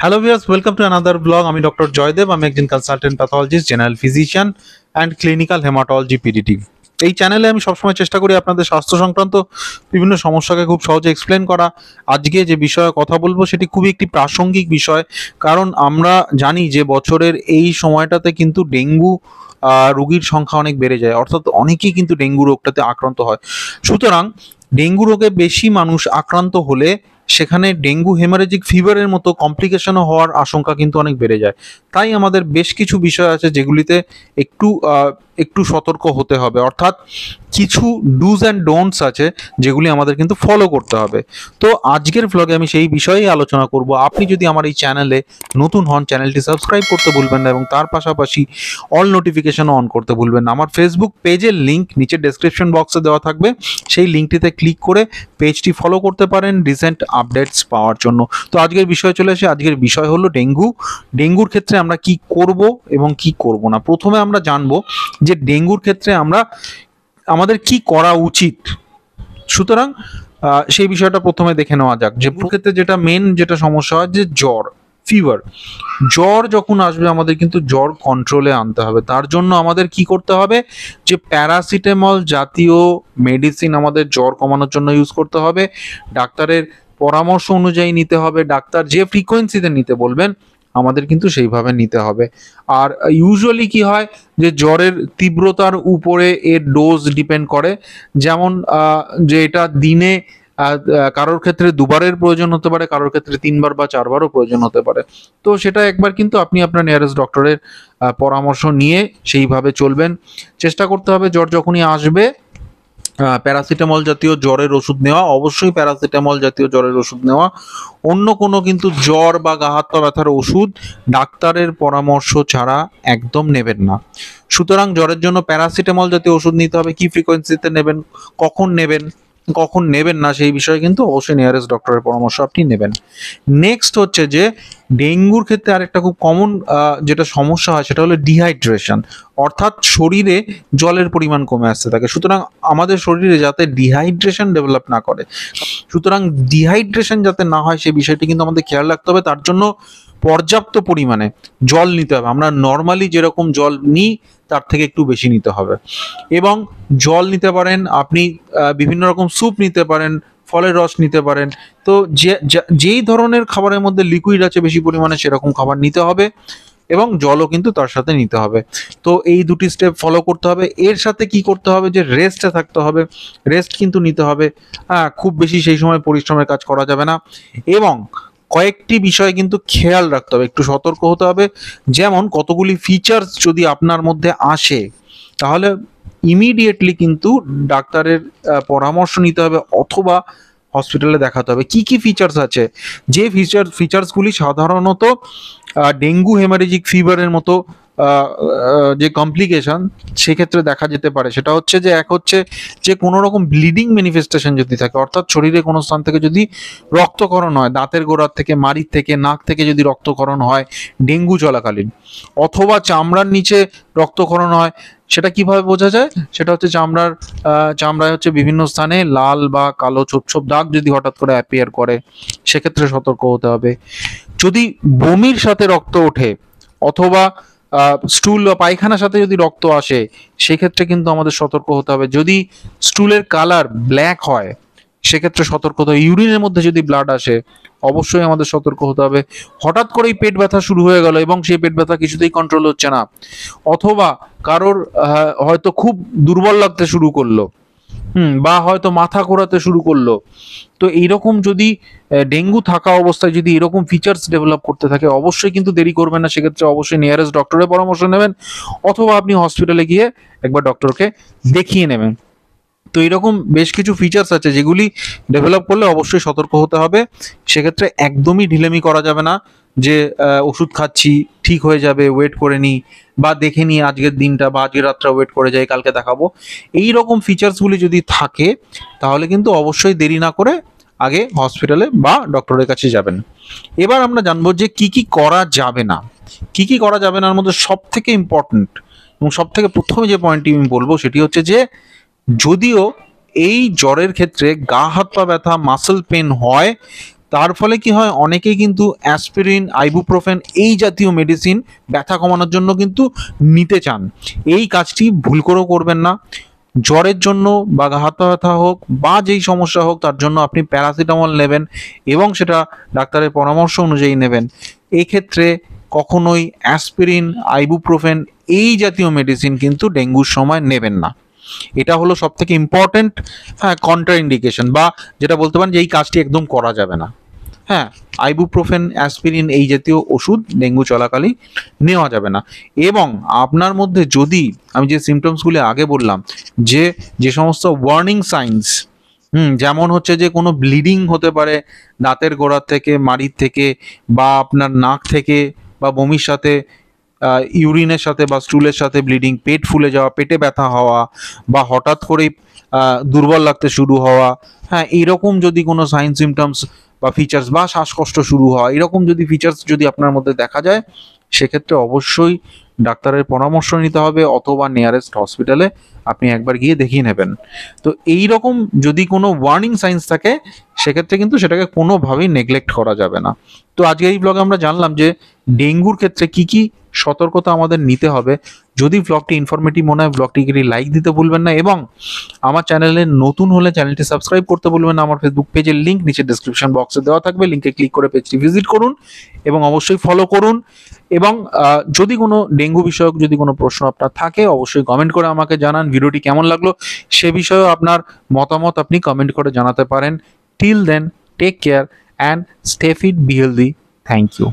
Hello viewers, welcome to another blog. আমি doctor Joydeb. আমি একজন consultant pathologist, general physician and clinical haematology PDT. এই চ্যানেলে আমি সবসময় চেষ্টা করি আপনাদের স্বাস্থ্য সংক্রান্ত বিভিন্ন সমস্যাকে খুব সহজে এক্সপ্লেন করা। আজকে যে বিষয়ে কথা বলবো সেটি খুবই একটি প্রাসঙ্গিক বিষয়, কারণ আমরা জানি যে বছরের এই সময়টাতে কিন্তু ডেঙ্গু রোগীর সংখ্যা অনেক বেড়ে যায়, অর্থাৎ অনেকেই কিন্তু ডেঙ্গু রোগটাতে আক্রান্ত হয়। সুতরাং ডেঙ্গু রোগে বেশি মানুষ আক্রান্ত হলে সেখানে ডেঙ্গু হেমারেজিক ফিভারের মতো কমপ্লিকেশনও হওয়ার আশঙ্কা কিন্তু অনেক বেড়ে যায়। তাই আমাদের বেশ কিছু বিষয় আছে যেগুলিতে একটু সতর্ক হতে হবে, অর্থাৎ কিছু ডুজ অ্যান্ড ডোন্টস আছে যেগুলি আমাদের কিন্তু ফলো করতে হবে। তো আজকের ব্লগে আমি সেই বিষয়েই আলোচনা করব। আপনি যদি আমার এই চ্যানেলে নতুন হন, চ্যানেলটি সাবস্ক্রাইব করতে ভুলবেন না এবং তার পাশাপাশি অল নোটিফিকেশনও অন করতে ভুলবেন না। আমার ফেসবুক পেজের লিঙ্ক নিচে ডেসক্রিপশন বক্সে দেওয়া থাকবে, সেই লিঙ্কটিতে ক্লিক করে পেজটি ফলো করতে পারেন রিসেন্ট আপডেটস পাওয়ার জন্য। তো আজকের বিষয় চলে আসে। আজকের বিষয় হলো ডেঙ্গুর ক্ষেত্রে আমরা কি করব এবং কি করব না। প্রথমে আমরা জানবো যে ডেঙ্গুর ক্ষেত্রে আমাদের কি করা উচিত। সুতরাং সেই বিষয়টা প্রথমে দেখে নেওয়া যাক। যে ক্ষেত্রে যেটা সমস্যা হয় যে জ্বর যখন আসবে আমাদের কিন্তু জ্বর কন্ট্রোলে আনতে হবে। তার জন্য আমাদের কি করতে হবে, যে প্যারাসিটামল জাতীয় মেডিসিন আমাদের জ্বর কমানোর জন্য ইউজ করতে হবে। ডাক্তারের পরামর্শ অনুযায়ী নিতে হবে। ডাক্তার যে ফ্রিকোয়েন্সিতে নিতে বলবেন আমাদের কিন্তু সেইভাবে নিতে হবে। আর ইউজুয়ালি কি হয় যে জ্বরের তীব্রতার উপরে এর ডোজ ডিপেন্ড করে। যেমন যে এটা দিনে কারোর ক্ষেত্রে দুবারের প্রয়োজন হতে পারে, কারোর ক্ষেত্রে 3বার বা 4বারও প্রয়োজন হতে পারে। তো সেটা একবার কিন্তু আপনি আপনার নিয়ারেস্ট ডক্টরের পরামর্শ নিয়ে সেইভাবে চলবেন। চেষ্টা করতে হবে জ্বর যখনই আসবে প্যারাসিটামল জাতীয় জ্বরের ওষুধ নেওয়া, অবশ্যই প্যারাসিটামল জাতীয় জ্বরের ওষুধ নেওয়া। অন্য কোনো কিন্তু জ্বর বা গা হাত পা ব্যথার ওষুধ ডাক্তারের পরামর্শ ছাড়া একদম নেবেন না। সুতরাং জ্বরের জন্য প্যারাসিটামল জাতীয় ওষুধ নিতে হবে। কি ফ্রিকোয়েন্সিতে নেবেন, কখন নেবেন না সেই বিষয়ে কিন্তু অবশ্যই নিয়ারেস্ট ডক্টরের পরামর্শ আপনি নেবেন। নেক্সট হচ্ছে যে ডেঙ্গুর ক্ষেত্রে আরেকটা খুব কমন যেটা সমস্যা হয় সেটা হলো ডিহাইড্রেশন, অর্থাৎ শরীরে জলের পরিমাণ কমে আসতে থাকে। সুতরাং আমাদের শরীরে যাতে ডিহাইড্রেশন ডেভেলপ না করে, সুতরাং ডিহাইড্রেশন যাতে না হয় সেই বিষয়টি কিন্তু আমাদের খেয়াল রাখতে হবে। তার জন্য পর্যাপ্ত পরিমাণে জল নিতে হবে। আমরা নর্মালি যেরকম জল নিই তার থেকে একটু বেশি নিতে হবে। এবং জল নিতে পারেন আপনি, বিভিন্ন রকম স্যুপ নিতে পারেন, ফলের রস নিতে পারেন। তো যেই ধরনের খাবারের মধ্যে লিকুইড আছে বেশি পরিমাণে সেরকম খাবার নিতে হবে এবং জলও কিন্তু তার সাথে নিতে হবে। তো এই দুটি স্টেপ ফলো করতে হবে। এর সাথে কি করতে হবে, যে রেস্টে থাকতে হবে, রেস্ট কিন্তু নিতে হবে। খুব বেশি সেই সময় পরিশ্রমের কাজ করা যাবে না। এবং কয়েকটি বিষয় কিন্তু খেয়াল রাখতে হবে, একটু সতর্ক হতে হবে। যেমন কতগুলি ফিচার্স যদি আপনার মধ্যে আসে তাহলে ইমিডিয়েটলি কিন্তু ডাক্তারের পরামর্শ নিতে হবে অথবা হসপিটালে দেখাতে হবে। কি কি ফিচার্স আছে, যে ফিচার্সগুলি সাধারণত ডেঙ্গু হেমারেজিক ফিভারের মতো যে কমপ্লিকেশন সেক্ষেত্রে দেখা যেতে পারে, সেটা হচ্ছে যে এক হচ্ছে যে কোনো রকম ব্লিডিং ম্যানিফেস্টেশন যদি থাকে, অর্থাৎ শরীরে কোনো স্থান থেকে যদি রক্তক্ষরণ হয়, দাঁতের গোড়ার থেকে, মাড়ির থেকে, নাক থেকে যদি রক্তক্ষরণ হয় ডেঙ্গু চলাকালীন, অথবা চামড়ার নিচে রক্তক্ষরণ হয়। সেটা কিভাবে বোঝা যায়, সেটা হচ্ছে চামড়ায় হচ্ছে বিভিন্ন স্থানে লাল বা কালো ছোপ ছোপ দাগ যদি হঠাৎ করে অ্যাপিয়ার করে সেক্ষেত্রে সতর্ক হতে হবে। যদি বমির সাথে রক্ত ওঠে অথবা স্টুল বা পায়খানার সাথে যদি রক্ত আসে সেক্ষেত্রে কিন্তু আমাদের সতর্ক হতে হবে। যদি স্টুলের কালার ব্ল্যাক হয় সেক্ষেত্রে সতর্ক হতে হবে। ইউরিনের মধ্যে যদি ব্লাড আসে অবশ্যই আমাদের সতর্ক হতে হবে। হঠাৎ করেই পেট ব্যথা শুরু হয়ে গেল এবং সেই পেট ব্যথা কিছুতেই কন্ট্রোল হচ্ছে না, অথবা কারোর হয়তো খুব দুর্বল লাগতে শুরু করলো, বা হয়তো মাথা ঘোরাতে শুরু করলো, তো এইরকম যদি ডেঙ্গু থাকা অবস্থায় যদি এরকম ফিচার্স ডেভেলপ করতে থাকে অবশ্যই কিন্তু দেরি করবেন না। সেক্ষেত্রে অবশ্যই নিয়ারেস্ট ডক্টরের পরামর্শ নেবেন অথবা আপনি হসপিটালে গিয়ে একবার ডক্টরকে দেখিয়ে নেবেন। তো এরকম বেশ কিছু ফিচার্স আছে যেগুলি ডেভেলপ করলে অবশ্যই সতর্ক হতে হবে। সেক্ষেত্রে একদমই ঢিলেমি করা যাবে না যে ওষুধ খাচ্ছি ঠিক হয়ে যাবে, ওয়েট করে নিই বা দেখে নিই আজকের দিনটা বা আজকের রাতটা ওয়েট করে যাই, কালকে দেখাবো। এই রকম ফিচার্সগুলি যদি থাকে তাহলে কিন্তু অবশ্যই দেরি না করে আগে হসপিটালে বা ডক্টরের কাছে যাবেন। এবার আমরা জানবো যে কি কি করা যাবে না। কি কি করা যাবে না, এর মধ্যে সব থেকে ইম্পর্টেন্ট এবং সব থেকে প্রথমে যে পয়েন্টটি আমি বলবো সেটি হচ্ছে যে যদিও এই জ্বরের ক্ষেত্রে গা হাত পা ব্যথা, মাসল পেন হয়, তার ফলে কি হয়, অনেকেই কিন্তু অ্যাসপিরিন, আইবুপ্রোফেন এই জাতীয় মেডিসিন ব্যথা কমানোর জন্য কিন্তু নিতে চান। এই কাজটি ভুল করেও করবেন না। জ্বরের জন্য বা হাত পা ব্যথা হোক বা যেই সমস্যা হোক তার জন্য আপনি প্যারাসিটামল নেবেন এবং সেটা ডাক্তারের পরামর্শ অনুযায়ী নেবেন। এক্ষেত্রে কখনোই অ্যাসপিরিন, আইবুপ্রোফেন এই জাতীয় মেডিসিন কিন্তু ডেঙ্গুর সময় নেবেন না। এটা হলো সব থেকে ইম্পর্টেন্ট কন্ট্রা ইন্ডিকেশন, বা যেটা বলতে পারেন যে এই কাজটি একদম করা যাবে না। হ্যাঁ, আইবুপ্রোফেন, অ্যাসপিরিন এই জাতীয় ওষুধ ডেঙ্গু চলাকালীন নেওয়া যাবে না। এবং আপনার মধ্যে যদি আমি যে সিমটমসগুলি আগে বললাম, যে যে সমস্ত ওয়ার্নিং সাইন্স, যেমন হচ্ছে যে কোনো ব্লিডিং হতে পারে দাঁতের গোড়া থেকে, মাড়ির থেকে, বা আপনার নাক থেকে, বা বমির সাথে, ইউরিনের সাথে বা স্টুলের সাথে ব্লিডিং, পেট ফুলে যাওয়া, পেটে ব্যথা হওয়া, বা হঠাৎ করেই দুর্বল লাগতে শুরু হওয়া, হ্যাঁ এইরকম যদি কোনো সাইন সিমটমস বা ফিচার্স, বা শ্বাসকষ্ট শুরু হওয়া, এরকম যদি ফিচার্স যদি আপনার মধ্যে দেখা যায়, সেক্ষেত্রে অবশ্যই ডাক্তারের পরামর্শ নিতে হবে, অথবা নিয়ারেস্ট হসপিটালে আপনি একবার গিয়ে দেখিয়ে নেবেন। তো এই রকম যদি কোনো ওয়ার্নিং সাইন্স থাকে, সেক্ষেত্রে কিন্তু সেটাকে কোনোভাবেই নেগলেক্ট করা যাবে না। তো আজকে এই ব্লগে আমরা জানলাম যে ডেঙ্গুর ক্ষেত্রে কি কি সতর্কতা আমাদের নিতে হবে। যদি ব্লগটি ইনফরমেটিভ মনে হয়, ব্লগটিকে লাইক দিতে ভুলবেন না, এবং আমার চ্যানেলে নতুন হলে চ্যানেলটি সাবস্ক্রাইব করতে ভুলবেন না। আমার ফেসবুক পেজের লিঙ্ক নিচে ডেসক্রিপশন বক্সে দেওয়া থাকবে, লিঙ্কে ক্লিক করে পেজটি ভিজিট করুন এবং অবশ্যই ফলো করুন। এবং যদি কোনো ডেঙ্গু বিষয়ক যদি কোনো প্রশ্ন আপনার থাকে, অবশ্যই কমেন্ট করে আমাকে জানান। ভিডিওটি কেমন লাগলো সে বিষয়েও আপনার মতামত আপনি কমেন্ট করে জানাতে পারেন। Till then, take care and stay fit, be healthy. Thank you.